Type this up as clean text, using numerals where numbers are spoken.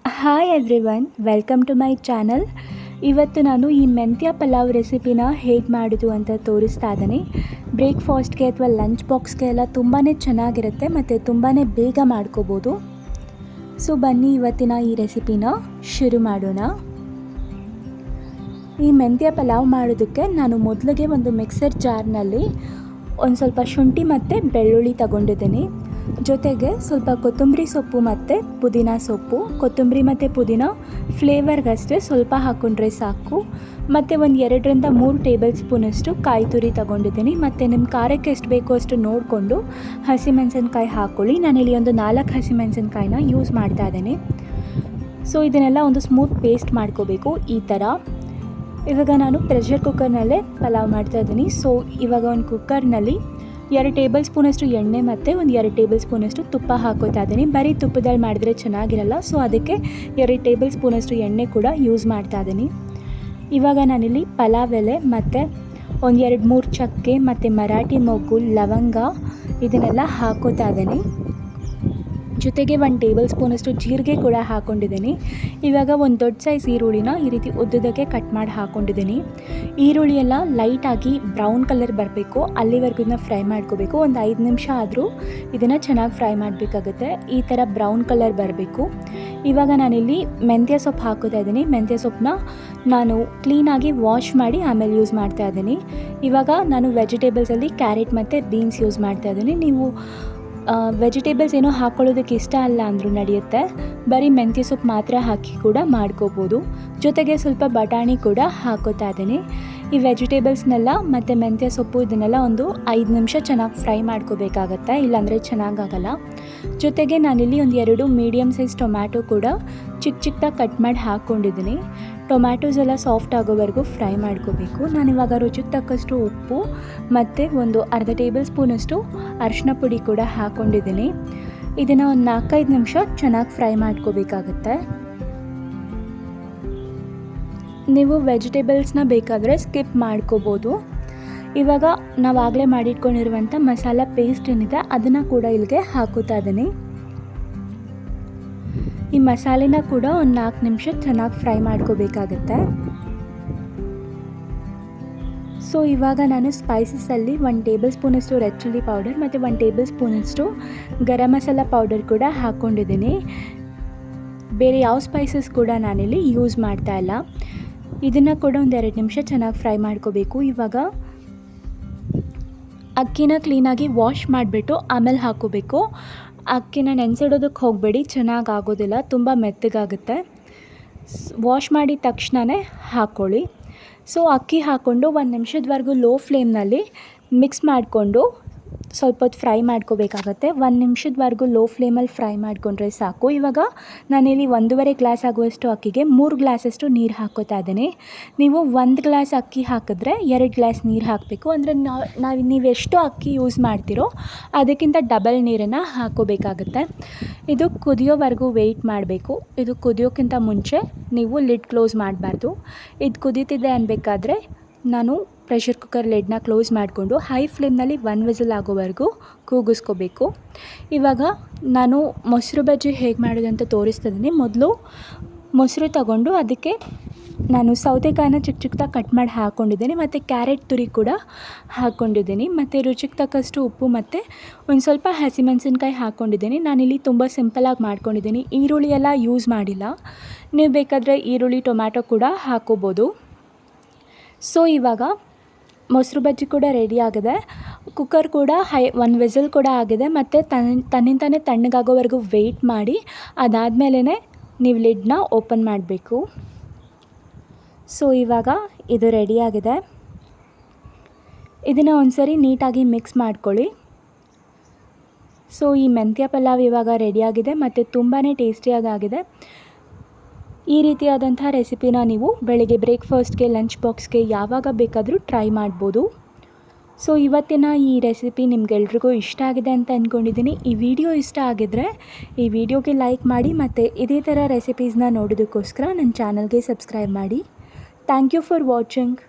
Hi everyone, welcome to my channel. ಇವತ್ತು ನಾನು ಈ ಮೆಂತ್ಯ ಪಲಾವ್ ರೆಸಿಪಿನ ಹೇಗೆ ಮಾಡೋದು ಅಂತ ತೋರಿಸ್ತಾ ಇದ್ದೀನಿ. ಬ್ರೇಕ್ಫಾಸ್ಟ್ಗೆ ಅಥವಾ ಲಂಚ್ ಬಾಕ್ಸ್ಗೆ ಎಲ್ಲ ತುಂಬಾ ಚೆನ್ನಾಗಿರುತ್ತೆ ಮತ್ತು ತುಂಬಾ ಬೇಗ ಮಾಡ್ಕೋಬೋದು. ಸೊ ಬನ್ನಿ ಇವತ್ತಿನ ಈ ರೆಸಿಪಿನ ಶುರು ಮಾಡೋಣ. ಈ ಮೆಂತ್ಯ ಪಲಾವ್ ಮಾಡೋದಕ್ಕೆ ನಾನು ಮೊದಲಿಗೆ ಒಂದು ಮಿಕ್ಸರ್ ಜಾರ್ನಲ್ಲಿ ಒಂದು ಸ್ವಲ್ಪ ಶುಂಠಿ ಮತ್ತು ಬೆಳ್ಳುಳ್ಳಿ ತಗೊಂಡಿದ್ದೀನಿ. ಜೊತೆಗೆ ಸ್ವಲ್ಪ ಕೊತ್ತಂಬರಿ ಸೊಪ್ಪು ಮತ್ತು ಪುದೀನ ಸೊಪ್ಪು, ಕೊತ್ತಂಬರಿ ಮತ್ತು ಪುದೀನ ಫ್ಲೇವರ್ಗಷ್ಟೇ ಸ್ವಲ್ಪ ಹಾಕ್ಕೊಂಡ್ರೆ ಸಾಕು. ಮತ್ತು ಒಂದು 2-3 ಟೇಬಲ್ ಸ್ಪೂನಷ್ಟು ಕಾಯಿ ತುರಿ ತಗೊಂಡಿದ್ದೀನಿ. ಮತ್ತು ನಿಮ್ಮ ಖಾರಕ್ಕೆ ಎಷ್ಟು ಬೇಕೋ ಅಷ್ಟು ನೋಡಿಕೊಂಡು ಹಸಿಮೆಣಸಿನ್ಕಾಯಿ ಹಾಕ್ಕೊಳ್ಳಿ. ನಾನಿಲ್ಲಿ ಒಂದು 4 ಹಸಿಮೆಣಸಿನ್ಕಾಯಿನ ಯೂಸ್ ಮಾಡ್ತಾ ಇದ್ದೀನಿ. ಸೊ ಇದನ್ನೆಲ್ಲ ಒಂದು ಸ್ಮೂತ್ ಪೇಸ್ಟ್ ಮಾಡ್ಕೋಬೇಕು ಈ ಥರ. ಇವಾಗ ನಾನು ಪ್ರೆಷರ್ ಕುಕ್ಕರ್ನಲ್ಲೇ ಪಲಾವ್ ಮಾಡ್ತಾಯಿದ್ದೀನಿ. ಸೊ ಇವಾಗ ಒಂದು ಕುಕ್ಕರ್ನಲ್ಲಿ 2 ಟೇಬಲ್ ಸ್ಪೂನಷ್ಟು ಎಣ್ಣೆ ಮತ್ತು ಒಂದು 2 ಟೇಬಲ್ ಸ್ಪೂನಷ್ಟು ತುಪ್ಪ ಹಾಕೋತಾ ಇದ್ದೀನಿ. ಬರೀ ತುಪ್ಪದಲ್ಲಿ ಮಾಡಿದ್ರೆ ಚೆನ್ನಾಗಿರಲ್ಲ, ಸೊ ಅದಕ್ಕೆ 2 ಟೇಬಲ್ ಸ್ಪೂನಷ್ಟು ಎಣ್ಣೆ ಕೂಡ ಯೂಸ್ ಮಾಡ್ತಾ ಇದ್ದೀನಿ. ಇವಾಗ ನಾನಿಲ್ಲಿ ಪಲಾವ್ ಎಲೆ ಮತ್ತು ಒಂದು 2-3 ಚಕ್ಕೆ ಮತ್ತು ಮರಾಠಿ ಮೊಗ್ಗು, ಲವಂಗ ಇದನ್ನೆಲ್ಲ ಹಾಕೋತಾ ಇದ್ದೀನಿ. ಜೊತೆಗೆ 1 ಟೇಬಲ್ ಸ್ಪೂನಷ್ಟು ಜೀರಿಗೆ ಕೂಡ ಹಾಕ್ಕೊಂಡಿದ್ದೀನಿ. ಇವಾಗ ಒಂದು ದೊಡ್ಡ ಸೈಜ್ ಈರುಳ್ಳಿನ ಈ ರೀತಿ ಉದ್ದದಕ್ಕೆ ಕಟ್ ಮಾಡಿ ಹಾಕ್ಕೊಂಡಿದ್ದೀನಿ. ಈರುಳ್ಳಿ ಎಲ್ಲ ಲೈಟಾಗಿ ಬ್ರೌನ್ ಕಲರ್ ಬರಬೇಕು, ಅಲ್ಲಿವರೆಗೂ ಇದನ್ನ ಫ್ರೈ ಮಾಡ್ಕೋಬೇಕು. ಒಂದು 5 ನಿಮಿಷ ಆದರೂ ಇದನ್ನು ಚೆನ್ನಾಗಿ ಫ್ರೈ ಮಾಡಬೇಕಾಗುತ್ತೆ. ಈ ಥರ ಬ್ರೌನ್ ಕಲರ್ ಬರಬೇಕು. ಇವಾಗ ನಾನಿಲ್ಲಿ ಮೆಂತ್ಯ ಸೊಪ್ಪು ಹಾಕೋತಾ ಇದ್ದೀನಿ. ಮೆಂತ್ಯ ಸೊಪ್ಪನ್ನ ನಾನು ಕ್ಲೀನಾಗಿ ವಾಶ್ ಮಾಡಿ ಆಮೇಲೆ ಯೂಸ್ ಮಾಡ್ತಾ ಇದ್ದೀನಿ. ಇವಾಗ ನಾನು ವೆಜಿಟೇಬಲ್ಸಲ್ಲಿ ಕ್ಯಾರೆಟ್ ಮತ್ತು ಬೀನ್ಸ್ ಯೂಸ್ ಮಾಡ್ತಾ ಇದ್ದೀನಿ. ನೀವು ವೆಜಿಟೇಬಲ್ಸ್ ಏನೋ ಹಾಕ್ಕೊಳ್ಳೋದಕ್ಕೆ ಇಷ್ಟ ಅಲ್ಲ ಅಂದರೂ ನಡೆಯುತ್ತೆ, ಬರೀ ಮೆಂತ್ಯ ಸೊಪ್ಪು ಮಾತ್ರ ಹಾಕಿ ಕೂಡ ಮಾಡ್ಕೋಬೋದು. ಜೊತೆಗೆ ಸ್ವಲ್ಪ ಬಟಾಣಿ ಕೂಡ ಹಾಕೋತಾ ಇದ್ದೀನಿ. ಈ ವೆಜಿಟೇಬಲ್ಸ್ನೆಲ್ಲ ಮತ್ತು ಮೆಂತ್ಯ ಸೊಪ್ಪು ಇದನ್ನೆಲ್ಲ ಒಂದು 5 ನಿಮಿಷ ಚೆನ್ನಾಗಿ ಫ್ರೈ ಮಾಡ್ಕೋಬೇಕಾಗತ್ತೆ, ಇಲ್ಲಾಂದರೆ ಚೆನ್ನಾಗಾಗಲ್ಲ. ಜೊತೆಗೆ ನಾನಿಲ್ಲಿ ಒಂದು 2 ಮೀಡಿಯಮ್ ಸೈಜ್ ಟೊಮ್ಯಾಟೊ ಕೂಡ ಚಿಕ್ಕದಾಗಿ ಕಟ್ ಮಾಡಿ ಹಾಕ್ಕೊಂಡಿದ್ದೀನಿ. ಟೊಮ್ಯಾಟೋಸ್ ಎಲ್ಲ ಸಾಫ್ಟ್ ಆಗೋವರೆಗೂ ಫ್ರೈ ಮಾಡ್ಕೋಬೇಕು. ನಾನಿವಾಗ ರುಚಿಗೆ ತಕ್ಕಷ್ಟು ಉಪ್ಪು ಮತ್ತು ಒಂದು ಅರ್ಧ ಟೇಬಲ್ ಸ್ಪೂನಷ್ಟು ಅರಿಶಿನ ಪುಡಿ ಕೂಡ ಹಾಕ್ಕೊಂಡಿದ್ದೀನಿ. ಇದನ್ನು ಒಂದು 4-5 ನಿಮಿಷ ಚೆನ್ನಾಗಿ ಫ್ರೈ ಮಾಡ್ಕೋಬೇಕಾಗತ್ತೆ. ನೀವು ವೆಜಿಟೇಬಲ್ಸ್ನ ಬೇಕಾದರೆ ಸ್ಕಿಪ್ ಮಾಡ್ಕೋಬೋದು. ಇವಾಗ ನಾವಾಗಲೇ ಮಾಡಿಟ್ಕೊಂಡಿರುವಂಥ ಮಸಾಲ ಪೇಸ್ಟ್ ಏನಿದೆ ಅದನ್ನು ಕೂಡ ಇಲ್ಲಿಗೆ ಹಾಕೋತಾ ಇದ್ದೀನಿ. ಈ ಮಸಾಲೆನ ಕೂಡ ಒಂದು 4 ನಿಮಿಷ ಚೆನ್ನಾಗಿ ಫ್ರೈ ಮಾಡ್ಕೋಬೇಕಾಗತ್ತೆ. ಸೊ ಇವಾಗ ನಾನು ಸ್ಪೈಸಸಲ್ಲಿ 1 ಟೇಬಲ್ ಸ್ಪೂನಷ್ಟು ರೆಡ್ ಚಿಲ್ಲಿ ಪೌಡರ್ ಮತ್ತು 1 ಟೇಬಲ್ ಸ್ಪೂನಷ್ಟು ಗರಂ ಮಸಾಲ ಪೌಡರ್ ಕೂಡ ಹಾಕ್ಕೊಂಡಿದ್ದೀನಿ. ಬೇರೆ ಯಾವ ಸ್ಪೈಸಸ್ ಕೂಡ ನಾನಿಲ್ಲಿ ಯೂಸ್ ಮಾಡ್ತಾ ಇಲ್ಲ. ಇದನ್ನು ಕೂಡ ಒಂದು 2 ನಿಮಿಷ ಚೆನ್ನಾಗಿ ಫ್ರೈ ಮಾಡ್ಕೋಬೇಕು. ಇವಾಗ ಅಕ್ಕಿನ ಕ್ಲೀನಾಗಿ ವಾಶ್ ಮಾಡಿಬಿಟ್ಟು ಆಮೇಲೆ ಹಾಕ್ಕೋಬೇಕು. ಅಕ್ಕಿನ ನೆನೆಸಿಡೋದಕ್ಕೆ ಹೋಗಬೇಡಿ, ಚೆನ್ನಾಗಿ ಆಗೋದಿಲ್ಲ, ತುಂಬ ಮೆತ್ತಗಾಗುತ್ತೆ. ವಾಶ್ ಮಾಡಿದ ತಕ್ಷಣವೇ ಹಾಕ್ಕೊಳ್ಳಿ. ಸೊ ಅಕ್ಕಿ ಹಾಕ್ಕೊಂಡು 1 ನಿಮಿಷದವರೆಗೂ ಲೋ ಫ್ಲೇಮ್ನಲ್ಲಿ ಮಿಕ್ಸ್ ಮಾಡಿಕೊಂಡು ಸ್ವಲ್ಪ ಹೊತ್ತು ಫ್ರೈ ಮಾಡ್ಕೋಬೇಕಾಗತ್ತೆ. 1 ನಿಮಿಷದವರೆಗೂ ಲೋ ಫ್ಲೇಮಲ್ಲಿ ಫ್ರೈ ಮಾಡಿಕೊಂಡ್ರೆ ಸಾಕು. ಇವಾಗ ನಾನಿಲ್ಲಿ 1.5 ಗ್ಲಾಸ್ ಆಗುವಷ್ಟು ಅಕ್ಕಿಗೆ 3 ಗ್ಲಾಸಷ್ಟು ನೀರು ಹಾಕ್ಕೋತಾ ಇದ್ದೀನಿ. ನೀವು 1 ಗ್ಲಾಸ್ ಅಕ್ಕಿ ಹಾಕಿದ್ರೆ 2 ಗ್ಲಾಸ್ ನೀರು ಹಾಕಬೇಕು. ಅಂದರೆ ನೀವೆಷ್ಟು ಅಕ್ಕಿ ಯೂಸ್ ಮಾಡ್ತೀರೋ ಅದಕ್ಕಿಂತ ಡಬಲ್ ನೀರನ್ನು ಹಾಕ್ಕೋಬೇಕಾಗತ್ತೆ. ಇದು ಕುದಿಯೋವರೆಗೂ ವೆಯ್ಟ್ ಮಾಡಬೇಕು. ಇದು ಕುದಿಯೋಕ್ಕಿಂತ ಮುಂಚೆ ನೀವು ಲಿಡ್ ಕ್ಲೋಸ್ ಮಾಡಬಾರ್ದು. ಇದು ಕುದೀತಿದೆ ಅನ್ಬೇಕಾದ್ರೆ ನಾನು ಪ್ರೆಷರ್ ಕುಕ್ಕರ್ ಲಿಡ್ನ ಕ್ಲೋಸ್ ಮಾಡಿಕೊಂಡು ಹೈ ಫ್ಲೇಮ್ನಲ್ಲಿ 1 ವಿಸಿಲ್ ಆಗೋವರೆಗೂ ಕೂಗಿಸ್ಕೋಬೇಕು. ಇವಾಗ ನಾನು ಮೊಸರು ಬಜ್ಜಿ ಹೇಗೆ ಮಾಡೋದಂತ ತೋರಿಸ್ತಿದ್ದೀನಿ. ಮೊದಲು ಮೊಸರು ತಗೊಂಡು ಅದಕ್ಕೆ ನಾನು ಸೌತೆಕಾಯಿನ ಚಿಕ್ಕದಾಗಿ ಕಟ್ ಮಾಡಿ ಹಾಕ್ಕೊಂಡಿದ್ದೀನಿ ಮತ್ತು ಕ್ಯಾರೆಟ್ ತುರಿ ಕೂಡ ಹಾಕ್ಕೊಂಡಿದ್ದೀನಿ ಮತ್ತು ರುಚಿಗೆ ತಕ್ಕಷ್ಟು ಉಪ್ಪು ಮತ್ತು ಒಂದು ಸ್ವಲ್ಪ ಹಸಿಮೆಣಸಿನ್ಕಾಯಿ ಹಾಕ್ಕೊಂಡಿದ್ದೀನಿ. ನಾನಿಲ್ಲಿ ತುಂಬ ಸಿಂಪಲಾಗಿ ಮಾಡ್ಕೊಂಡಿದ್ದೀನಿ, ಈರುಳ್ಳಿ ಎಲ್ಲ ಯೂಸ್ ಮಾಡಿಲ್ಲ. ನೀವು ಬೇಕಾದರೆ ಈರುಳ್ಳಿ ಟೊಮ್ಯಾಟೊ ಕೂಡ ಹಾಕ್ಕೋಬೋದು. ಸೊ ಇವಾಗ ಮೊಸರು ಬಜ್ಜಿ ಕೂಡ ರೆಡಿ ಆಗಿದೆ. ಕುಕ್ಕರ್ ಕೂಡ 1 ವಿಸಿಲ್ ಕೂಡ ಆಗಿದೆ ಮತ್ತು ತನ್ನಿಂತಾನೇ ತಣ್ಣಗಾಗೋವರೆಗೂ ವೆಯ್ಟ್ ಮಾಡಿ ಅದಾದಮೇಲೆ ನೀವು ಲಿಡ್ನ ಓಪನ್ ಮಾಡಬೇಕು. ಸೊ ಇವಾಗ ಇದು ರೆಡಿಯಾಗಿದೆ. ಇದನ್ನು ಒಂದ್ಸರಿ ನೀಟಾಗಿ ಮಿಕ್ಸ್ ಮಾಡ್ಕೊಳ್ಳಿ. ಸೊ ಈ ಮೆಂತ್ಯ ಪಲಾವ್ ಇವಾಗ ರೆಡಿಯಾಗಿದೆ ಮತ್ತು ತುಂಬಾ ಟೇಸ್ಟಿಯಾಗಿದೆ. ಈ ರೀತಿಯಾದಂಥ ರೆಸಿಪಿನ ನೀವು ಬೆಳಗ್ಗೆ ಬ್ರೇಕ್ಫಾಸ್ಟ್ಗೆ, ಲಂಚ್ ಬಾಕ್ಸ್ಗೆ ಯಾವಾಗ ಬೇಕಾದರೂ ಟ್ರೈ ಮಾಡ್ಬೋದು. ಸೊ ಇವತ್ತಿನ ಈ ರೆಸಿಪಿ ನಿಮಗೆಲ್ರಿಗೂ ಇಷ್ಟ ಆಗಿದೆ ಅಂತ ಅಂದ್ಕೊಂಡಿದ್ದೀನಿ. ಈ ವಿಡಿಯೋ ಇಷ್ಟ ಆಗಿದ್ದರೆ ಈ ವಿಡಿಯೋಗೆ ಲೈಕ್ ಮಾಡಿ ಮತ್ತು ಇದೇ ಥರ ರೆಸಿಪೀಸ್ನ ನೋಡೋದಕ್ಕೋಸ್ಕರ ನನ್ನ ಚಾನಲ್ಗೆ ಸಬ್ಸ್ಕ್ರೈಬ್ ಮಾಡಿ. Thank you for watching.